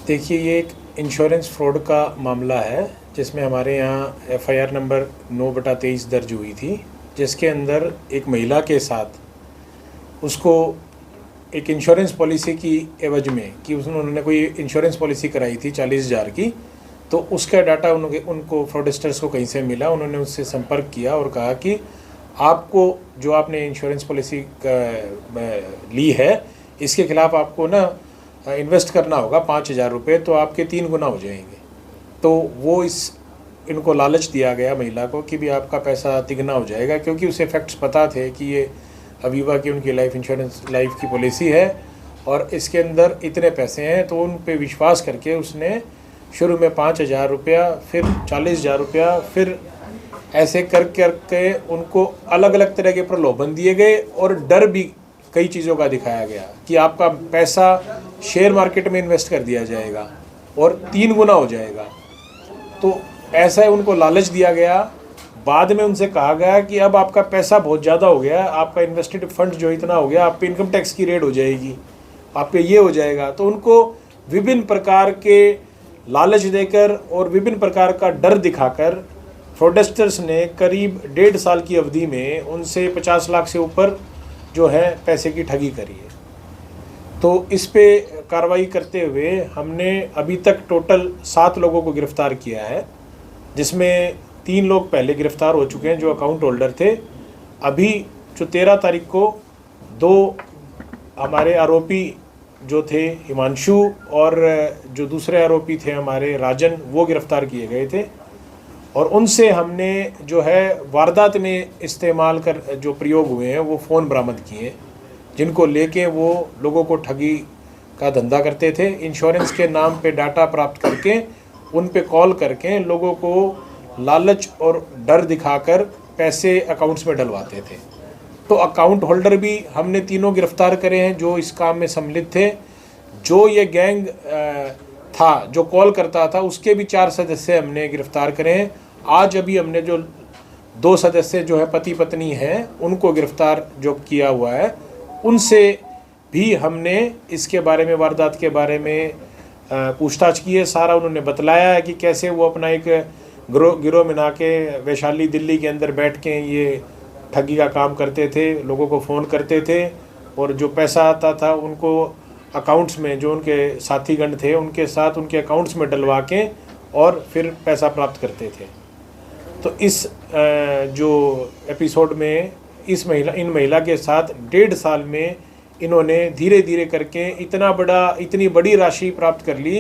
देखिए, ये एक इंश्योरेंस फ्रॉड का मामला है जिसमें हमारे यहाँ एफआईआर नंबर 9/23 दर्ज हुई थी, जिसके अंदर एक महिला के साथ उसको एक इंश्योरेंस पॉलिसी की एवज में कि उन्होंने कोई इंश्योरेंस पॉलिसी कराई थी 40,000 की, तो उसका डाटा उनको फ्रॉडस्टर्स को कहीं से मिला। उन्होंने उससे संपर्क किया और कहा कि आपको जो आपने इंश्योरेंस पॉलिसी ली है इसके खिलाफ आपको ना इन्वेस्ट करना होगा 5,000 रुपये, तो आपके 3 गुना हो जाएंगे। तो वो इनको लालच दिया गया महिला को कि भी आपका पैसा तिगना हो जाएगा, क्योंकि उसे फैक्ट्स पता थे कि ये अवीवा की उनकी लाइफ की पॉलिसी है और इसके अंदर इतने पैसे हैं। तो उन पे विश्वास करके उसने शुरू में 5,000 रुपया, फिर 40,000 रुपया, फिर ऐसे करके उनको अलग अलग तरह के प्रलोभन दिए गए और डर भी कई चीज़ों का दिखाया गया कि आपका पैसा शेयर मार्केट में इन्वेस्ट कर दिया जाएगा और 3 गुना हो जाएगा। तो ऐसा उनको लालच दिया गया। बाद में उनसे कहा गया कि अब आपका पैसा बहुत ज़्यादा हो गया, आपका इन्वेस्टेड फंड जो इतना हो गया, आप पे इनकम टैक्स की रेड हो जाएगी, आप पे ये हो जाएगा। तो उनको विभिन्न प्रकार के लालच देकर और विभिन्न प्रकार का डर दिखाकर फ्रॉडस्टर्स ने करीब 1.5 साल की अवधि में उनसे 50 लाख से ऊपर जो है पैसे की ठगी करी है। तो इस पे कार्रवाई करते हुए हमने अभी तक टोटल 7 लोगों को गिरफ्तार किया है, जिसमें 3 लोग पहले गिरफ्तार हो चुके हैं जो अकाउंट होल्डर थे। अभी जो 13 तारीख को 2 हमारे आरोपी जो थे हिमांशु और जो दूसरे आरोपी थे हमारे राजन, वो गिरफ्तार किए गए थे और उनसे हमने जो है वारदात में इस्तेमाल कर जो प्रयोग हुए हैं वो फ़ोन बरामद किए, जिनको लेके वो लोगों को ठगी का धंधा करते थे। इंश्योरेंस के नाम पे डाटा प्राप्त करके उन पे कॉल करके लोगों को लालच और डर दिखाकर पैसे अकाउंट्स में डलवाते थे। तो अकाउंट होल्डर भी हमने 3 गिरफ्तार करे हैं जो इस काम में सम्मिलित थे। जो ये गैंग था जो कॉल करता था उसके भी 4 सदस्य हमने गिरफ्तार करे हैं। आज अभी हमने जो 2 सदस्य जो है पति पत्नी हैं उनको गिरफ्तार जो किया हुआ है, उनसे भी हमने इसके बारे में, वारदात के बारे में पूछताछ की है। सारा उन्होंने बतलाया है कि कैसे वो अपना एक गिरोह बना के वैशाली दिल्ली के अंदर बैठ के ये ठगी का काम करते थे, लोगों को फ़ोन करते थे और जो पैसा आता था उनको अकाउंट्स में, जो उनके साथीगण थे उनके साथ उनके अकाउंट्स में डलवा के और फिर पैसा प्राप्त करते थे। तो इस जो एपिसोड में इन महिला के साथ 1.5 साल में इन्होंने धीरे धीरे करके इतनी बड़ी राशि प्राप्त कर ली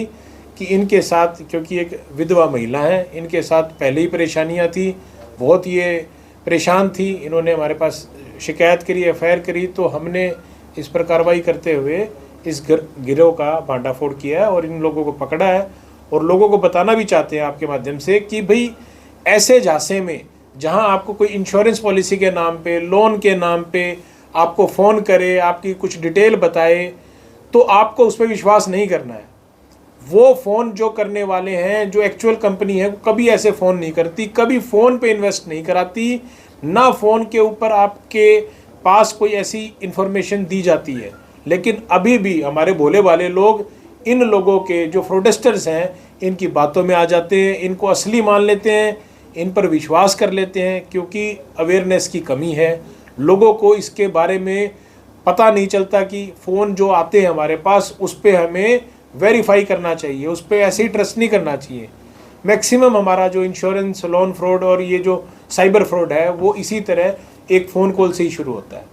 कि इनके साथ, क्योंकि एक विधवा महिला है, इनके साथ पहले ही परेशानियां थी, बहुत ये परेशान थी। इन्होंने हमारे पास शिकायत करी, एफआईआर करी, तो हमने इस पर कार्रवाई करते हुए इस गिरोह का भांडाफोड़ किया है और इन लोगों को पकड़ा है। और लोगों को बताना भी चाहते हैं आपके माध्यम से कि भाई ऐसे झांसे में जहां आपको कोई इंश्योरेंस पॉलिसी के नाम पे, लोन के नाम पे आपको फ़ोन करे, आपकी कुछ डिटेल बताए, तो आपको उस पर विश्वास नहीं करना है। वो फ़ोन जो करने वाले हैं, जो एक्चुअल कंपनी है, कभी ऐसे फ़ोन नहीं करती, कभी फ़ोन पे इन्वेस्ट नहीं कराती, ना फ़ोन के ऊपर आपके पास कोई ऐसी इन्फॉर्मेशन दी जाती है। लेकिन अभी भी हमारे भोले भाले लोग इन लोगों के जो फ्रॉडस्टर्स हैं इनकी बातों में आ जाते हैं, इनको असली मान लेते हैं, इन पर विश्वास कर लेते हैं, क्योंकि अवेयरनेस की कमी है। लोगों को इसके बारे में पता नहीं चलता कि फ़ोन जो आते हैं हमारे पास उस पर हमें वेरीफाई करना चाहिए, उस पर ऐसे ही ट्रस्ट नहीं करना चाहिए। मैक्सिमम हमारा जो इंश्योरेंस, लोन फ्रॉड और ये जो साइबर फ्रॉड है वो इसी तरह एक फ़ोन कॉल से ही शुरू होता है।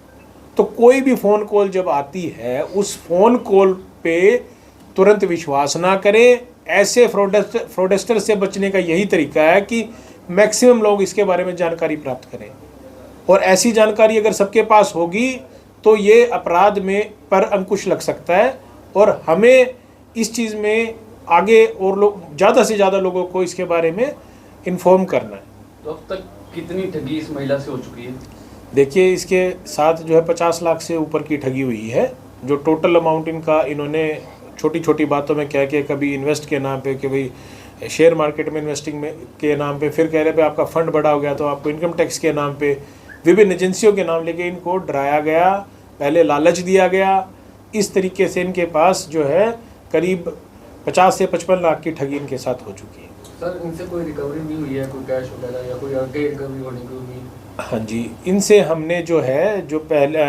तो कोई भी फ़ोन कॉल जब आती है उस फ़ोन कॉल पे तुरंत विश्वास ना करें। ऐसे फ्रॉडस्टर से बचने का यही तरीका है कि मैक्सिमम लोग इसके बारे में जानकारी प्राप्त करें, और ऐसी जानकारी अगर सबके पास होगी तो ये अपराध में पर अंकुश लग सकता है। और हमें इस चीज़ में आगे और लोग ज़्यादा से ज़्यादा लोगों को इसके बारे में इन्फॉर्म करना है। तो अब तक कितनी ठगी इस महिला से हो चुकी है? देखिए, इसके साथ जो है 50 लाख से ऊपर की ठगी हुई है। जो टोटल अमाउंट इनका, इन्होंने छोटी छोटी बातों में कह के, कभी इन्वेस्ट के नाम पे कि भाई शेयर मार्केट में इन्वेस्टिंग में के नाम पे, फिर कह रहे पे आपका फंड बड़ा हो गया तो आपको इनकम टैक्स के नाम पे, विभिन्न एजेंसियों के नाम लेके इनको डराया गया, पहले लालच दिया गया। इस तरीके से इनके पास जो है करीब 50 से 55 लाख की ठगी इनके साथ हो चुकी है। सर इनसे कोई रिकवरी भी हुई है, कोई कैश वगैरह या कोई आगे रिकवरी होने की उम्मीद? हाँ जी, इनसे हमने जो है जो पहले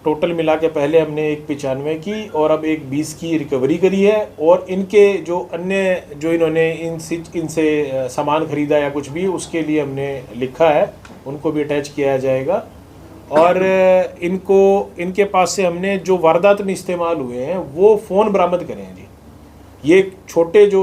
टोटल मिला के पहले हमने एक 95 की और अब एक 20 की रिकवरी करी है। और इनके जो अन्य जो इन्होंने इनसे सामान खरीदा या कुछ भी, उसके लिए हमने लिखा है, उनको भी अटैच किया जाएगा। और इनके पास से हमने जो वारदात में इस्तेमाल हुए हैं वो फ़ोन बरामद करे हैं जी। ये छोटे जो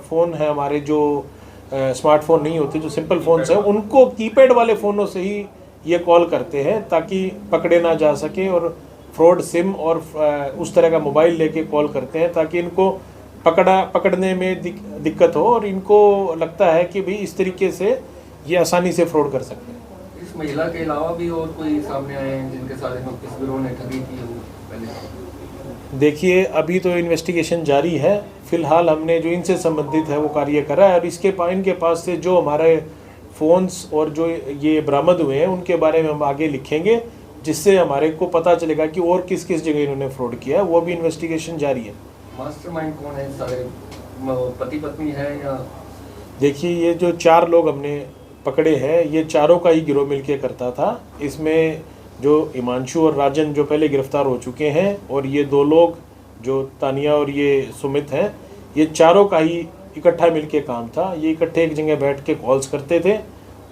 फ़ोन हैं हमारे, जो स्मार्टफोन नहीं होते, जो सिंपल फ़ोन्स हैं, उनको कीपैड वाले फ़ोनों से ही ये कॉल करते हैं ताकि पकड़े ना जा सके। और फ्रॉड सिम और उस तरह का मोबाइल लेके कॉल करते हैं ताकि इनको पकड़ने में दिक्कत हो, और इनको लगता है कि भाई इस तरीके से ये आसानी से फ्रॉड कर सकते हैं। इस महिला के अलावा भी और कोई सामने आए हैं जिनके साथ इस गिरोह ने ठगी की हो पहले? देखिए, अभी तो इन्वेस्टिगेशन जारी है। फिलहाल हमने जो इनसे संबंधित है वो कार्य करा है, और इनके पास से जो हमारे फ़ोन्स और जो ये बरामद हुए हैं उनके बारे में हम आगे लिखेंगे, जिससे हमारे को पता चलेगा कि और किस किस जगह इन्होंने फ्रॉड किया है। वो भी इन्वेस्टिगेशन जारी है। मास्टरमाइंड कौन है? सारे पति पत्नी है या? देखिए, ये जो 4 लोग हमने पकड़े हैं, ये चारों का ही गिरोह मिलके करता था। इसमें जो हिमांशु और राजन जो पहले गिरफ्तार हो चुके हैं, और ये 2 लोग जो तानिया और ये सुमित हैं, ये चारों का ही इकट्ठा मिलके काम था। ये इकट्ठे एक जगह बैठ के कॉल्स करते थे,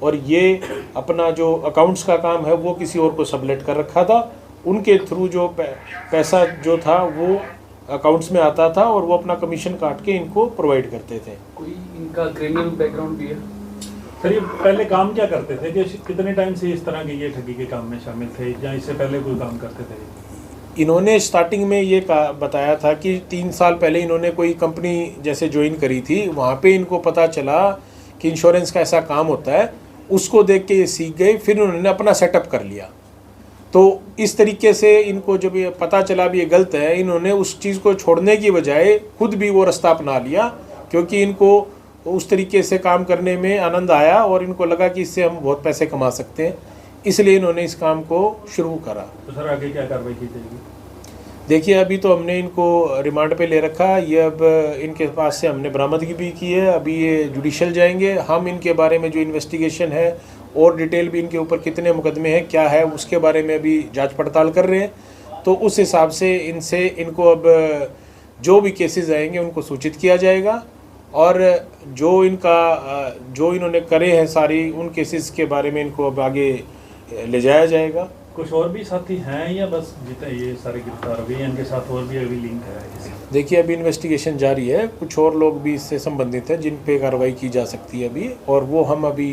और ये अपना जो अकाउंट्स का काम है वो किसी और को सबलेट कर रखा था। उनके थ्रू जो पैसा जो था वो अकाउंट्स में आता था, और वो अपना कमीशन काट के इनको प्रोवाइड करते थे। कोई इनका क्रिमिनल बैकग्राउंड भी है? सर ये पहले काम क्या करते थे, कि कितने टाइम से इस तरह के ये ठगी के काम में शामिल थे, या इससे पहले कोई काम करते थे? इन्होंने स्टार्टिंग में ये बताया था कि 3 साल पहले इन्होंने कोई कंपनी जैसे ज्वाइन करी थी, वहाँ पे इनको पता चला कि इंश्योरेंस का ऐसा काम होता है, उसको देख के ये सीख गए, फिर उन्होंने अपना सेटअप कर लिया। तो इस तरीके से इनको जब ये पता चला भी ये गलत है, इन्होंने उस चीज़ को छोड़ने की बजाय खुद भी वो रास्ता अपना लिया, क्योंकि इनको उस तरीके से काम करने में आनंद आया और इनको लगा कि इससे हम बहुत पैसे कमा सकते हैं, इसलिए इन्होंने इस काम को शुरू करा। तो सर आगे क्या कार्रवाई की जाएगी? देखिए, अभी तो हमने इनको रिमांड पे ले रखा। ये अब इनके पास से हमने बरामदगी भी की है। अभी ये जुडिशल जाएंगे। हम इनके बारे में जो इन्वेस्टिगेशन है और डिटेल भी, इनके ऊपर कितने मुकदमे हैं, क्या है, उसके बारे में अभी जांच पड़ताल कर रहे हैं। तो उस हिसाब से इनको अब जो भी केसेस आएंगे उनको सूचित किया जाएगा, और जो इन्होंने करे हैं सारी उन केसेस के बारे में इनको अब आगे ले जाया जाएगा। कुछ और भी साथी हैं या बस जितने ये सारे गिरफ्तार हुए हैं इनके साथ और भी अभी लिंक है? देखिए, अभी इन्वेस्टिगेशन जारी है। कुछ और लोग भी इससे संबंधित हैं जिन पे कार्रवाई की जा सकती है अभी, और वो हम अभी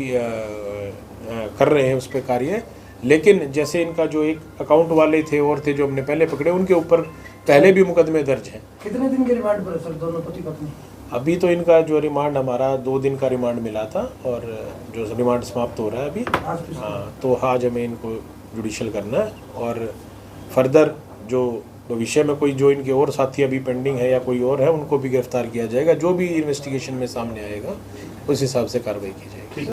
कर रहे हैं उस पर कार्य। लेकिन जैसे इनका जो एक अकाउंट वाले थे और थे जो हमने पहले पकड़े, उनके ऊपर पहले भी मुकदमे दर्ज हैं। कितने दिन के रिमांड पर है सर दोनों पति पत्नी? अभी तो इनका जो रिमांड हमारा 2 दिन का रिमांड मिला था, और जो रिमांड समाप्त हो रहा है अभी। हाँ, तो आज हमें इनको जुडिशल करना है, और फर्दर जो भविष्य में कोई जो इनके और साथी अभी पेंडिंग है या कोई और है, उनको भी गिरफ्तार किया जाएगा। जो भी इन्वेस्टिगेशन में सामने आएगा उस हिसाब से कार्रवाई की जाएगी।